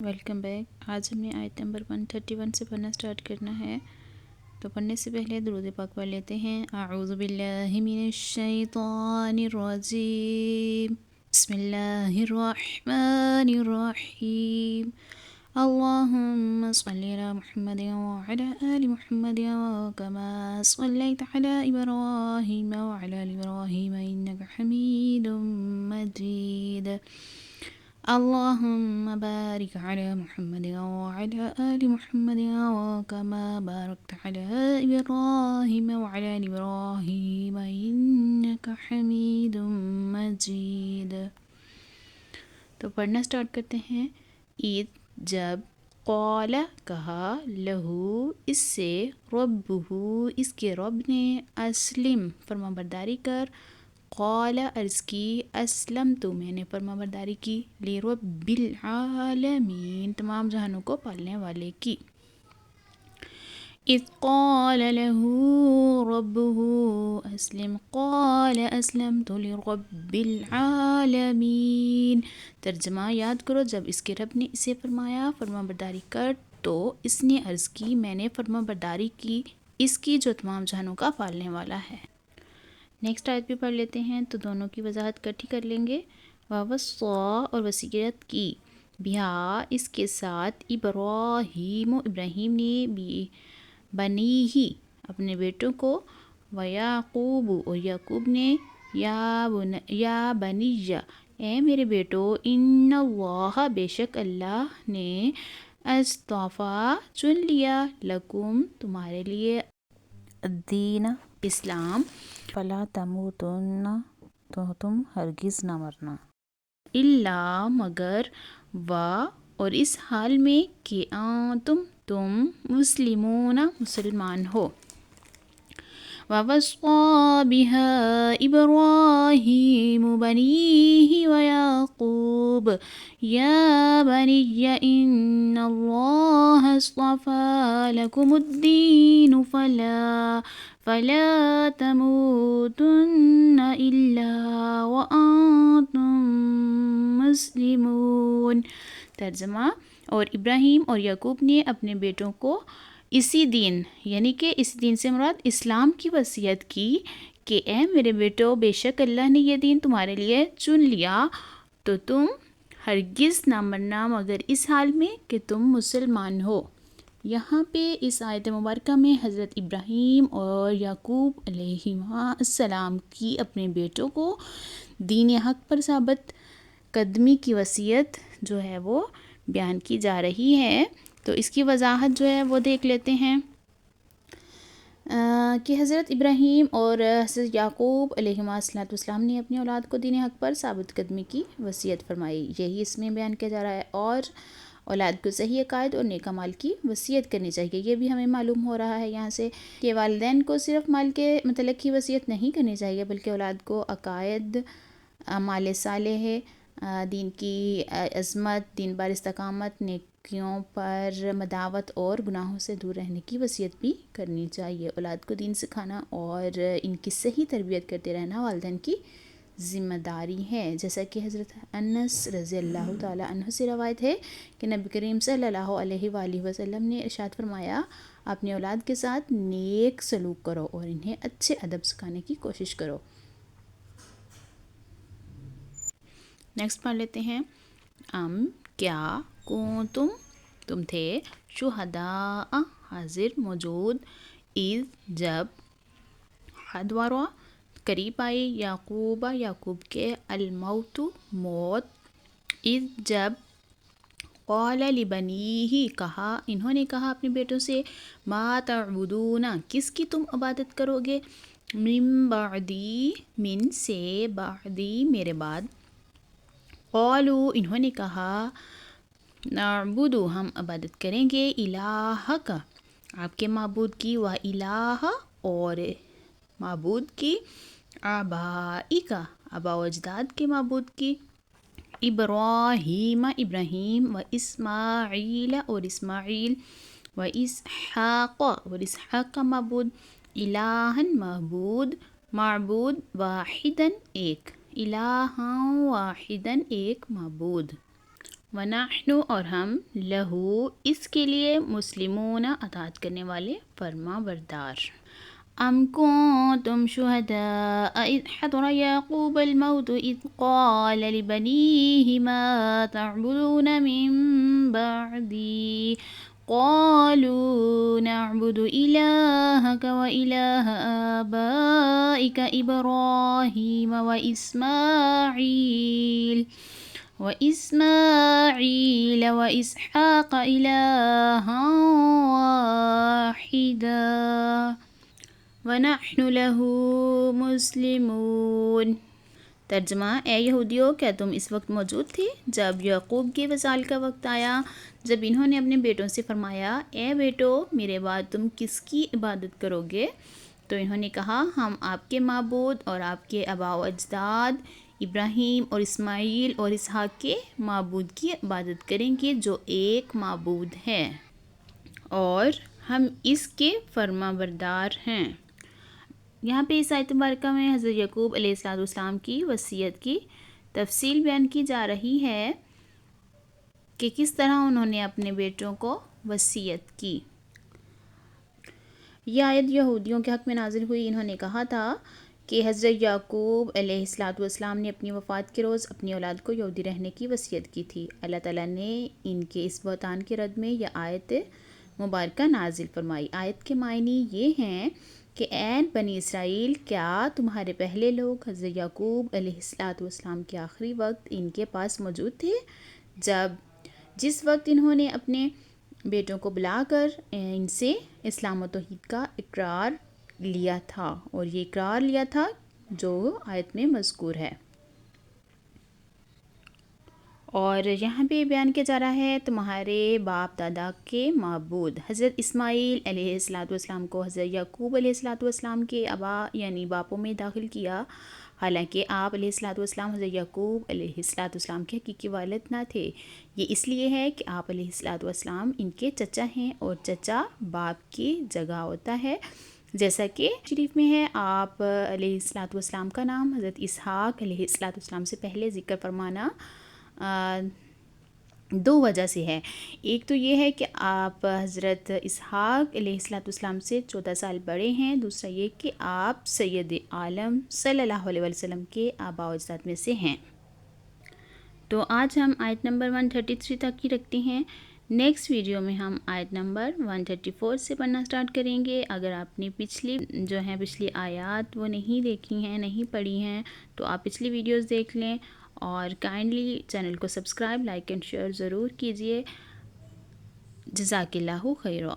Welcome back. आज हमें आयत नंबर 131 से पढ़ना स्टार्ट करना है। तो पढ़ने से पहले दुरूद पाक पढ़ लेते हैं। अऊज़ु बिल्लाहि मिनश शैतानिर रजीम। बिस्मिल्लाहिर रहमानिर रहीम। अल्लाहुम्मा सल्लि अला मुहम्मदिन व अला आलि मुहम्मदिन कमा सल्लैता अला इब्राहीम व अला आलि इब्राहीम इन्नका हमीदुम मजीद। اللهم بارك على محمد وعلى آل محمد كما باركت على إبراهيم وعلى آل إبراهيم إنك حميد مجيد। तो पढ़ना स्टार्ट करते हैं। ईद जब क़ाला कहा लहू इससे रब्बुहू इसके रब ने अस्लिम फरमाबरदारी कर क़ाला अर्ज़ की असलम तो मैंने फरमाबरदारी की ली रब्बिल आलमीन तमाम जहानों को पालने वाले की। इज़ क़ाल लहू रब्बुहू अस्लिम क़ाल अस्लमतु लिरब्बिल आलमीन। तर्जमा याद करो, जब इसके रब ने इसे फरमाया फरमाबरदारी कर तो इसने अर्ज़ की मैंने फरमाबरदारी की इसकी जो तमाम जहानों का पालने वाला है। नेक्स्ट आयत भी पढ़ लेते हैं तो दोनों की वजाहत इकट्ठी कर लेंगे। ववस्सा और वसीयत की बिहा इसके साथ इब्राहीम इब्राहीम ने भी बनी ही अपने बेटों को व याकूब और याकूब ने या बनिया ए मेरे बेटो इन्नल्लाह बेशक अल्लाह ने अस्तफ़ा चुन लिया लकुम तुम्हारे लिए दीन इस्लाम फला तमूतुन्ना तो तुम हरगिज़ ना मरना इल्ला मगर व और इस हाल में कि तुम मुस्लिमूना मुसलमान हो। ववस्सा बिहा इब्राहीम बनीही व याकूब या बनिय्या इन्नल्लाह अस्तफ़ा लकुमुद्दीन फला तमूतुन्ना इल्ला व अंतुम मुस्लिमून। तर्जमा और इब्राहीम और याकूब ने अपने बेटों को इसी दीन यानी कि इस दीन से मुराद इस्लाम की वसीयत की कि ए मेरे बेटो बेशक अल्लाह ने यह दीन तुम्हारे लिए चुन लिया तो तुम हरगिज़ ना मरना मगर इस हाल में कि तुम मुसलमान हो। यहाँ पे इस आयत मुबारका में हज़रत इब्राहीम और याकूब अलैहिस्सलाम की अपने बेटों को दीन हक़ पर साबित कदमी की वसीयत जो है वो बयान की जा रही है। तो इसकी वजाहत जो है वो देख लेते हैं कि हज़रत इब्राहीम और हज़रत याकूब अलैहिस्सलाम ने अपनी औलाद को दीन हक़ पर साबित कदमी की वसीयत फरमाई। यही इसमें बयान किया जा रहा है और औलाद को सही अकायद और नेक अमाल की वसीयत करनी चाहिए। ये भी हमें मालूम हो रहा है यहाँ से कि वालिदैन को सिर्फ माल के मतलब की वसीयत नहीं करनी चाहिए बल्कि औलाद को अकायद अमाल सालेह दीन की अज़मत दीन पर इस्तकामत नेकियों पर मदावत और गुनाहों से दूर रहने की वसीयत भी करनी चाहिए। औलाद को दीन सिखाना और इनकी सही तरबियत करते रहना वालिदैन की ज़िम्मेदारी है। जैसा कि हज़रत अनस रज़ी अल्लाह ताला अन्हु से रवायत है कि नबी करीम सल्लल्लाहु अलैहि वसल्लम ने इरशाद फरमाया अपनी औलाद के साथ नेक सलूक करो और इन्हें अच्छे अदब सिखाने की कोशिश करो। नेक्स्ट पढ़ लेते हैं। क्या तुम थे शुहदा हाजिर मौजूद इज़ जब हदवारा करीब आए याकूब के अलमौतु मौत इज़ जब क़ाल लिबनीही कहा इन्होंने कहा अपने बेटों से मा तअबुदूना किसकी तुम इबादत करोगे मिन बादी मिन से बादी मेरे बाद क़ालू इन्होंने कहा नअबुदु हम इबादत करेंगे इलाह का आपके माबूद की व इलाह और माबूद की आबाई का आबा व अजदाद के माबूद की इब्राहीम व इस्माईल और इस्माईल व इसहाक़ का माबूद इलाहन माबूद वाहिदन एक इलाहा वाहिदन एक माबूद। ونحن اور ہم لہو اس کے لیے مسلمون اطاعت کرنے والے فرما بردار. ام کنتم شہداء اذ حضر یعقوب الموت اذ قال لبنیہ ما تعبدون من بعدی قالوا نعبد إلهك وإله آبائك إبراهيم وإسماعيل وإسحاق إلها واحدا ونحن له مسلمون. ترجمہ: اے یہودیو، کیا تم اس وقت موجود تھے جب یعقوب کے وصال کا وقت آیا، جب انہوں نے اپنے بیٹوں سے فرمایا، اے بیٹو، میرے بعد تم کس کی عبادت کرو گے؟ تو انہوں نے کہا، ہم آپ کے معبود اور آپ کے آباء و اجداد ابراہیم اور اسماعیل اور اسحاق کے معبود کی عبادت کریں گے جو ایک معبود ہے، اور ہم اس کے فرما بردار ہیں. یہاں پہ اس آیت مبارکہ میں حضرت یعقوب علیہ السلام کی وصیت کی تفصیل بیان کی جا رہی ہے کہ کس طرح انہوں نے اپنے بیٹوں کو وصیت کی. یہ آیت یہودیوں کے حق میں نازل ہوئی. انہوں نے کہا تھا کہ حضرت یعقوب علیہ السلام نے اپنی وفات کے روز اپنی اولاد کو یہودی رہنے کی وصیت کی تھی. اللہ تعالیٰ نے ان کے اس بہتان کے رد میں یہ آیت مبارکہ نازل فرمائی. آیت کے معنی یہ ہیں کہ اے بنی اسرائیل، کیا تمہارے پہلے لوگ حضرت یعقوب علیہ السلام کے آخری وقت ان کے پاس موجود تھے، جس وقت انہوں نے اپنے بیٹوں کو بلا کر ان سے اسلام و توحید کا اقرار لیا تھا، اور یہ اقرار لیا تھا جو آیت میں مذکور ہے. اور یہاں پہ بیان کیا جا رہا ہے تمہارے باپ دادا کے معبود. حضرت اسماعیل علیہ السلام کو حضرت یعقوب علیہ السلام کے آباء یعنی باپوں میں داخل کیا، حالانکہ آپ علیہ السلام حضرت یعقوب علیہ السلام کے حقیقی والد نہ تھے. یہ اس لیے ہے کہ آپ علیہ السلام ان کے چچا ہیں، اور چچا باپ کی جگہ ہوتا ہے. جیسا کہ شریف میں ہے، آپ علیہ السلام کا نام حضرت اسحاق علیہ السلام سے پہلے ذکر فرمانا دو وجہ سے ہے. ایک تو یہ ہے کہ آپ حضرت اسحاق علیہ السلام سے 14 سال بڑے ہیں. دوسرا یہ کہ آپ سید عالم صلی اللہ علیہ وسلم کے آباء و اجداد میں سے ہیں. تو آج ہم آیت نمبر 133 تک کی رکھتے ہیں. نیکسٹ ویڈیو میں ہم آیت نمبر 134 سے پڑھنا سٹارٹ کریں گے. اگر آپ نے پچھلی آیات وہ نہیں دیکھی ہیں، نہیں پڑھی ہیں، تو آپ پچھلی ویڈیوز دیکھ لیں، اور کائنڈلی چینل کو سبسکرائب، لائک اینڈ شیئر ضرور کیجیے. جزاک اللہ خیرا.